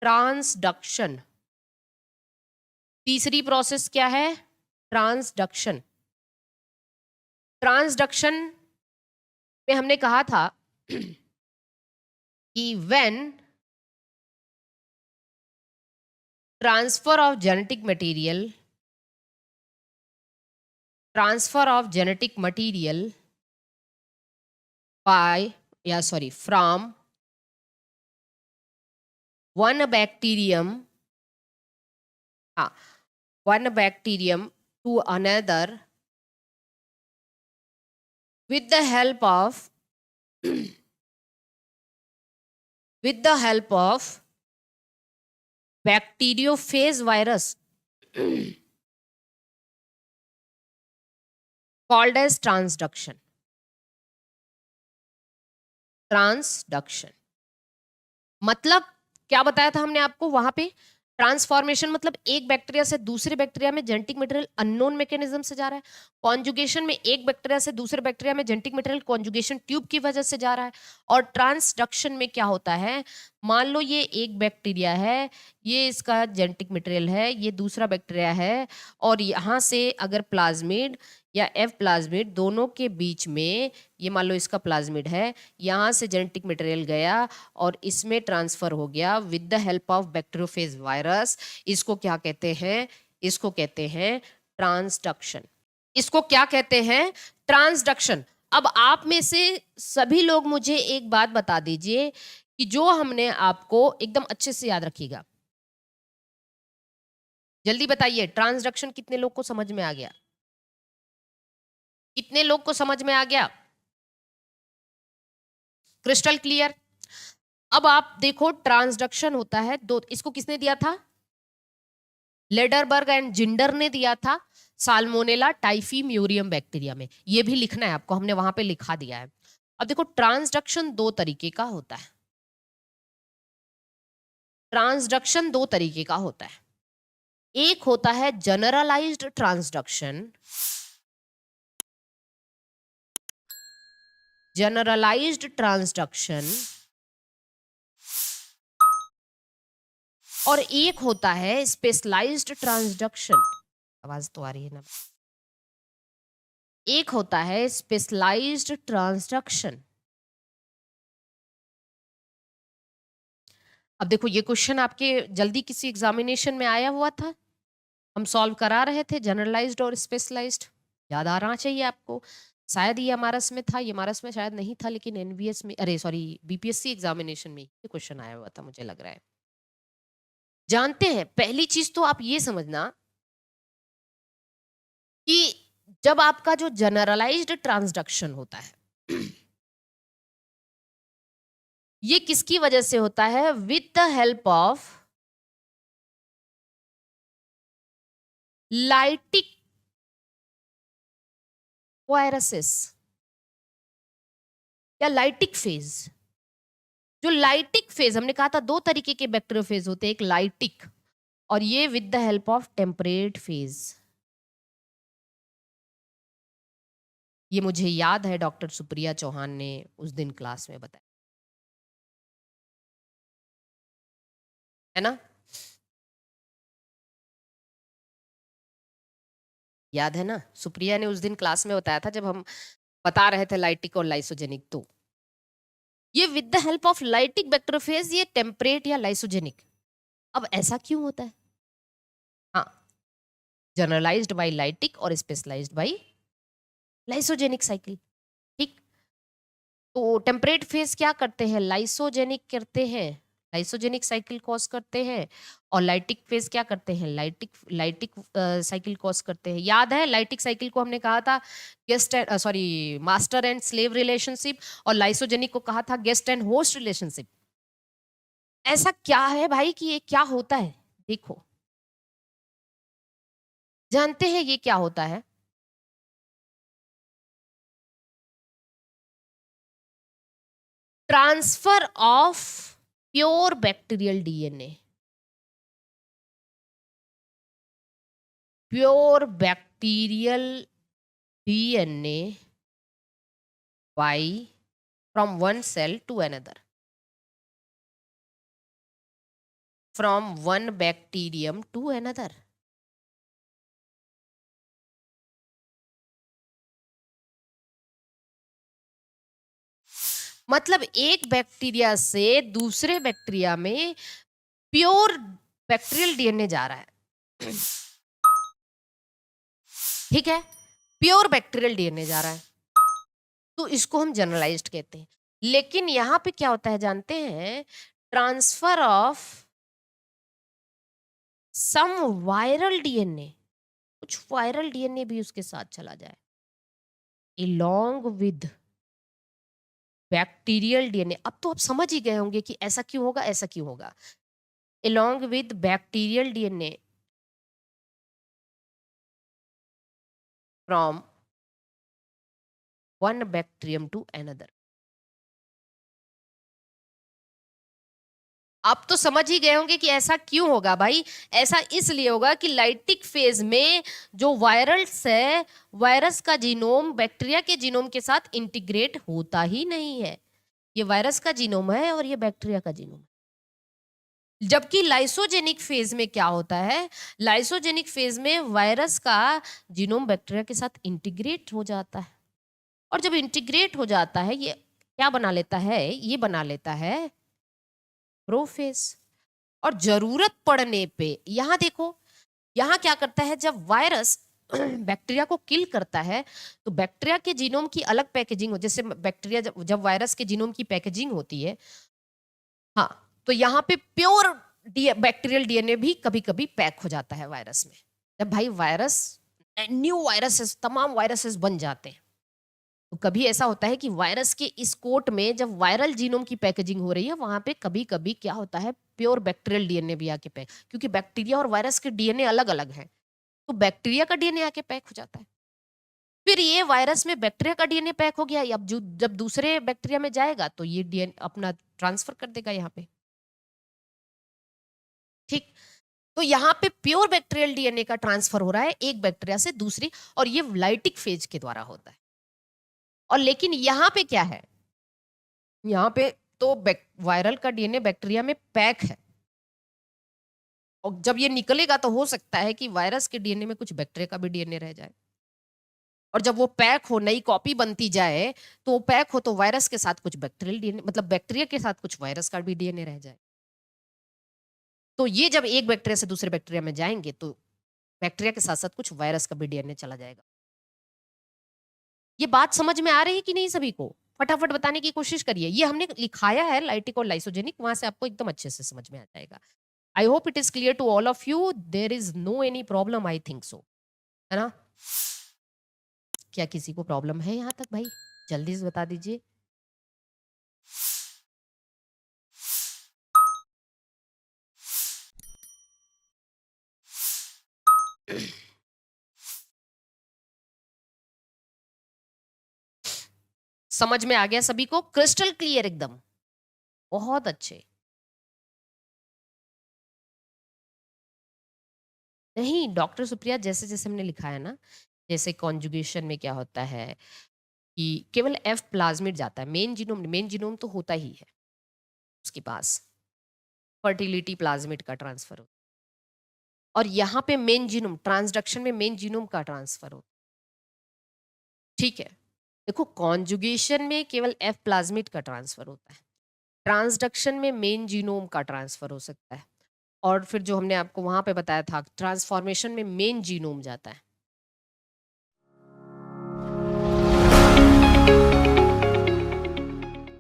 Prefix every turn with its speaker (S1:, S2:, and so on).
S1: Transduction. तीसरी process क्या है? ट्रांसडक्शन। ट्रांसडक्शन में हमने कहा था कि when transfer of genetic material from one bacterium to another with the help of bacteriophage virus called as transduction. मतलब क्या बताया था हमने आपको वहां पे? ट्रांसफॉर्मेशन मतलब एक बैक्टीरिया से दूसरे बैक्टीरिया में जेनेटिक मटेरियल अननोन मैकेनिज्म से जा रहा है। कॉन्जुगेशन में एक बैक्टीरिया से दूसरे बैक्टीरिया में जेनेटिक मटेरियल कॉन्जुगेशन ट्यूब की वजह से जा रहा है। और ट्रांसडक्शन में क्या होता है? मान लो ये एक बैक्टीरिया है, ये इसका जेनेटिक मटेरियल है, ये दूसरा बैक्टीरिया है, और यहाँ से अगर प्लाज्मिड या एफ प्लाज्मिड दोनों के बीच में, ये मान लो इसका प्लाज्मिड है, यहाँ से जेनेटिक मटेरियल गया और इसमें ट्रांसफर हो गया with the help of bacteriophage virus. इसको क्या कहते हैं? इसको कहते हैं ट्रांसडक्शन। इसको क्या कहते हैं? ट्रांसडक्शन। अब आप में से सभी लोग मुझे एक बात बता दीजिए कि जो हमने आपको एकदम अच्छे से याद रखिएगा, जल्दी बताइए, ट्रांसडक्शन कितने लोग को समझ में आ गया? कितने लोग को समझ में आ गया? Crystal clear? अब आप देखो, ट्रांसडक्शन होता है दो। इसको किसने दिया था? लेडरबर्ग एंड जिंडर ने दिया था साल्मोनेला टाइफीम्यूरियम बैक्टीरिया में। ये भी लिखना है आपको, हमने वहां पे लिखा दिया है। अब देखो, ट्रांसडक्शन दो तरीके का होता है। ट्रांसडक्शन दो तरीके का होता है। एक होता है जनरलाइज्ड ट्रांसडक्शन। Generalised transduction. और एक होता है स्पेशलाइज्ड ट्रांसडक्शन। आवाज तो आ रही है ना? एक होता है स्पेशलाइज्ड ट्रांसडक्शन। अब देखो, ये क्वेश्चन आपके जल्दी किसी एग्जामिनेशन में आया हुआ था, हम सॉल्व करा रहे थे, जनरलाइज्ड और स्पेशलाइज्ड। याद आ रहा चाहिए आपको। शायद ये एमआरएस में था, ये एमआरएस में शायद नहीं था, लेकिन एनवीएस में, अरे सॉरी, बीपीएससी एग्जामिनेशन में ये क्वेश्चन आया हुआ था, मुझे लग रहा है। जानते हैं, पहली चीज तो आप ये समझना कि जब आपका जो जनरलाइज्ड ट्रांसडक्शन होता है ये किसकी वजह से होता है? With the help of lytic viruses या लाइटिक फेज। जो लाइटिक फेज हमने कहा था, दो तरीके के बैक्टीरियोफेज होते हैं, एक लाइटिक और ये with the help of temperate phase. ये मुझे याद है, डॉक्टर सुप्रिया चौहान ने उस दिन क्लास में बताया, है ना? याद है ना? सुप्रिया ने उस दिन क्लास में बताया था, जब हम बता रहे थे लाइटिक और लाइसोजेनिक। तो ये with the help of lytic bacteriophage, ये टेम्परेट या लाइसोजेनिक। अब ऐसा क्यों होता है? हाँ, जनरलाइज्ड बाय लाइटिक और स्पेशलाइज्ड बाय लाइसोजेनिक साइकिल। ठीक। तो टेम्परेट फेज क्या करते हैं? लाइसोजेनिक करते हैं, लाइसोजेनिक साइकिल कॉज करते हैं। और लाइटिक फेज क्या करते हैं? लाइटिक साइकिल कॉज करते हैं। याद है, लाइटिक साइकिल को हमने कहा था guest sorry master and slave relationship, और लाइसोजेनिक को कहा था गेस्ट एंड होस्ट रिलेशनशिप। ऐसा क्या है भाई कि ये क्या होता है? देखो, जानते हैं ये क्या होता है? Transfer of pure bacterial DNA. Pure bacterial DNA by from one cell to another। From one bacterium to another. मतलब एक बैक्टीरिया से दूसरे बैक्टीरिया में प्योर बैक्टीरियल डीएनए जा रहा है। ठीक है, प्योर बैक्टीरियल डीएनए जा रहा है, तो इसको हम जनरलाइज्ड कहते हैं। लेकिन यहां पे क्या होता है जानते हैं? Transfer of some viral DNA, कुछ वायरल डीएनए भी उसके साथ चला जाए along with बैक्टीरियल डीएनए। अब तो आप समझ ही गए होंगे कि ऐसा क्यों होगा, ऐसा क्यों होगा। along with bacterial DNA from one bacterium to another। आप तो समझ ही गए होंगे कि ऐसा क्यों होगा भाई। ऐसा इसलिए होगा कि लाइटिक फेज में जो वायरस है, वायरस का जीनोम बैक्टीरिया के जीनोम के साथ इंटीग्रेट होता ही नहीं है। ये वायरस का जीनोम है और ये बैक्टीरिया का जीनोम है। जबकि लाइसोजेनिक फेज में क्या होता है? लाइसोजेनिक फेज में वायरस का जीनोम बैक्टीरिया के साथ इंटीग्रेट हो जाता है, और जब इंटीग्रेट हो जाता है ये क्या बना लेता है? ये बना लेता है प्रोफेज। और जरूरत पड़ने पे यहां देखो, यहां क्या करता है? जब वायरस बैक्टीरिया को किल करता है तो बैक्टीरिया के जीनोम की अलग पैकेजिंग हो, जैसे बैक्टीरिया जब वायरस के जीनोम की पैकेजिंग होती है, हाँ, तो यहाँ पे प्योर बैक्टीरियल डीएनए भी कभी कभी पैक हो जाता है वायरस में। जब भाई वायरस, न्यू वायरसेस, तमाम वायरसेस बन जाते हैं, तो कभी ऐसा होता है कि वायरस के इस कोट में जब वायरल जीनोम की पैकेजिंग हो रही है, वहां पे कभी कभी क्या होता है? प्योर बैक्टीरियल डीएनए भी आके पैक, क्योंकि बैक्टीरिया और वायरस के डीएनए अलग अलग हैं, तो बैक्टीरिया का डीएनए आके पैक हो जाता है। फिर ये वायरस में बैक्टीरिया का डीएनए पैक हो गया, अब जब दूसरे बैक्टीरिया में जाएगा तो ये डीएनए अपना ट्रांसफर कर देगा यहाँ पे। ठीक, तो यहाँ पे प्योर बैक्टीरियल डीएनए का ट्रांसफर हो रहा है एक बैक्टीरिया से दूसरी, और ये लाइटिक फेज के द्वारा होता है। और लेकिन यहाँ पे क्या है? यहाँ पे तो वायरल का डीएनए बैक्टीरिया में पैक है, और जब ये निकलेगा तो हो सकता है कि वायरस के डीएनए में कुछ बैक्टीरिया का भी डीएनए रह जाए, और जब वो पैक हो, नई कॉपी बनती जाए, तो वो पैक हो तो वायरस के साथ कुछ बैक्टीरियल डीएनए, मतलब बैक्टीरिया के साथ कुछ वायरस का भी डीएनए रह जाए। तो ये जब एक बैक्टीरिया से दूसरे बैक्टीरिया में जाएंगे तो बैक्टीरिया के साथ साथ कुछ वायरस का भी डीएनए चला जाएगा। ये बात समझ में आ रही है कि नहीं सभी को? फटाफट बताने की कोशिश करिए। ये हमने लिखाया है लाइटिक और लाइसोजेनिक, वहां से आपको एकदम अच्छे से समझ में आ जाएगा। I hope it is clear to all of you. There is no any problem, I think so, है ना? क्या किसी को प्रॉब्लम है यहाँ तक भाई? जल्दी से बता दीजिए। समझ में आ गया सभी को? क्रिस्टल क्लियर एकदम, बहुत अच्छे। नहीं डॉक्टर सुप्रिया, जैसे जैसे हमने लिखा है ना, जैसे कॉन्जुगेशन में क्या होता है कि केवल एफ प्लाज्मिड जाता है, मेन जीनोम तो होता ही है उसके पास, फर्टिलिटी प्लाज्मिड का ट्रांसफर हो, और यहाँ पे मेन जीनोम ट्रांसडक्शन में मेन जीनोम का ट्रांसफर हो। ठीक है, देखो कॉन्जुगेशन में केवल एफ प्लाज्मिड का ट्रांसफर होता है, ट्रांसडक्शन में मेन जीनोम का ट्रांसफर हो सकता है, और फिर जो हमने आपको वहां पे बताया था ट्रांसफॉर्मेशन में मेन जीनोम जाता है।